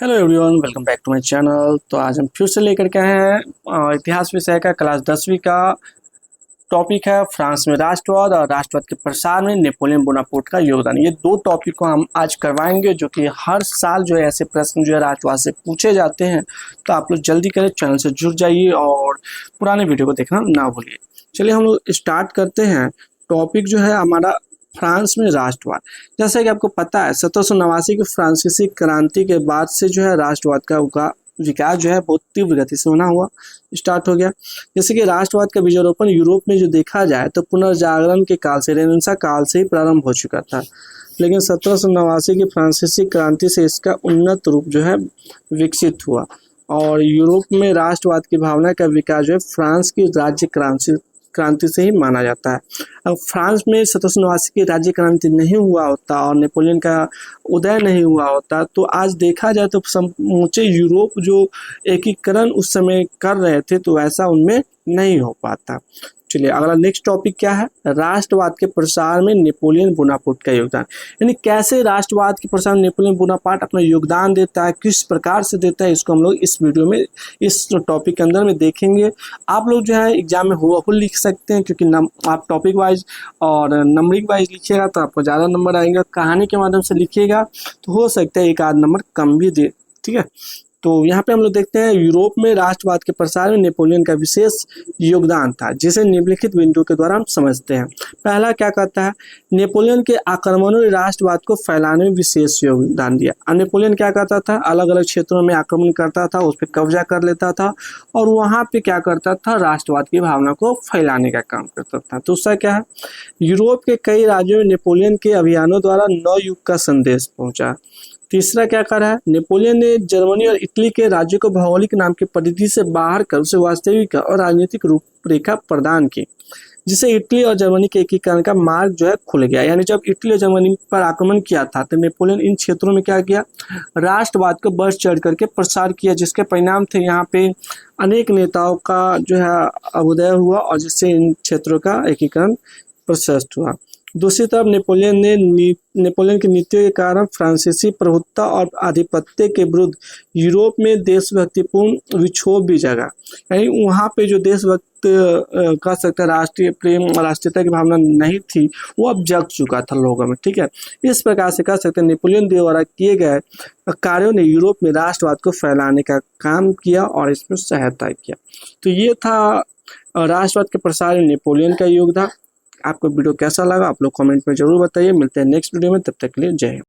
Hello everyone, welcome back to my channel. तो आज हम फिर से लेकर के आए हैं इतिहास विषय का क्लास 10वीं का टॉपिक है फ्रांस में राष्ट्रवाद और राष्ट्रवाद के प्रसार में नेपोलियन बोनापार्ट का योगदान। ये दो टॉपिक को हम आज करवाएंगे जो कि हर साल जो है ऐसे प्रश्न जो है राष्ट्रवाद से पूछे जाते हैं। तो आप लोग जल्दी करें, चैनल से जुड़ जाइए और पुराने वीडियो को देखना ना भूलिए। चलिए हम लोग स्टार्ट करते हैं। टॉपिक जो है हमारा फ्रांस में राष्ट्रवाद। जैसा कि आपको पता है 1789 की फ्रांसीसी क्रांति के बाद से जो है राष्ट्रवाद का विकास जो है बहुत तीव्र गति से होना हुआ स्टार्ट हो गया। जैसे कि राष्ट्रवाद का बीजारोपण यूरोप में जो देखा जाए तो पुनर्जागरण के काल से, रेनेसां काल से ही प्रारंभ हो चुका था, लेकिन 1789 की फ्रांसीसी क्रांति से इसका उन्नत रूप जो है विकसित हुआ और यूरोप में राष्ट्रवाद की भावना का विकास जो है फ्रांस की राज्य क्रांति से ही माना जाता है। अब फ्रांस में 1789 की राज्य क्रांति नहीं हुआ होता और नेपोलियन का उदय नहीं हुआ होता तो आज देखा जाए तो समूचे यूरोप जो एकीकरण उस समय कर रहे थे तो ऐसा उनमें नहीं हो पाता। चलिए अगला नेक्स्ट टॉपिक क्या है, राष्ट्रवाद के प्रसार में नेपोलियन बोनापार्ट का योगदान। यानी कैसे राष्ट्रवाद के प्रसार में नेपोलियन बोनापार्ट अपना योगदान देता है, किस प्रकार से देता है, इसको हम लोग इस वीडियो में इस टॉपिक के अंदर में देखेंगे। आप लोग जो है एग्जाम में हुबहू लिख सकते हैं क्योंकि आप टॉपिक वाइज और नंबरिंग वाइज लिखिएगा तो आपको ज़्यादा नंबर आएंगे। कहानी के माध्यम से लिखिएगा तो हो सकता है एक आध नंबर कम भी दे, ठीक है। तो यहाँ पे हम लोग देखते हैं यूरोप में राष्ट्रवाद के प्रसार में नेपोलियन का विशेष योगदान था, जिसे निम्नलिखित बिंदुओं के द्वारा हम समझते हैं। पहला क्या कहता है, नेपोलियन के आक्रमणों ने राष्ट्रवाद को फैलाने में विशेष योगदान दिया। नेपोलियन क्या करता था, अलग अलग क्षेत्रों में आक्रमण करता था, उस पर कब्जा कर लेता था और वहाँ पे क्या करता था, राष्ट्रवाद की भावना को फैलाने का काम करता था। दूसरा क्या है, यूरोप के कई राज्यों में नेपोलियन के अभियानों द्वारा नव युग का संदेश पहुँचा। तीसरा क्या करा है, नेपोलियन ने जर्मनी और इटली के राज्यों को भौगोलिक नाम की परिधि से बाहर कर उसे वास्तविक और राजनीतिक रूपरेखा प्रदान की, जिससे इटली और जर्मनी के एकीकरण का मार्ग जो है खुल गया। यानी जब इटली और जर्मनी पर आक्रमण किया था तो नेपोलियन इन क्षेत्रों में क्या किया, राष्ट्रवाद को बढ़ चढ़ करके प्रसार किया, जिसके परिणाम थे यहाँ पे अनेक नेताओं का जो है उदय हुआ और जिससे इन क्षेत्रों का एकीकरण प्रशस्त हुआ। दूसरी तरफ नेपोलियन की नीतियों के कारण फ्रांसीसी प्रभुत्व और आधिपत्य के विरुद्ध यूरोप में देशभक्तिपूर्ण विक्षोभ भी जगा। यानी वहाँ पे जो देशभक्त कह सकते हैं राष्ट्रीय प्रेम और राष्ट्रीयता की भावना नहीं थी वो अब जग चुका था लोगों में, ठीक है। इस प्रकार से कह सकते हैं नेपोलियन द्वारा किए गए कार्यों ने यूरोप में राष्ट्रवाद को फैलाने का काम किया और इसमें सहायता किया। तो ये था राष्ट्रवाद के प्रसार में नेपोलियन का योगदान। आपको वीडियो कैसा लगा आप लोग कमेंट में जरूर बताइए। मिलते हैं नेक्स्ट वीडियो में, तब तक के लिए जय हिंद।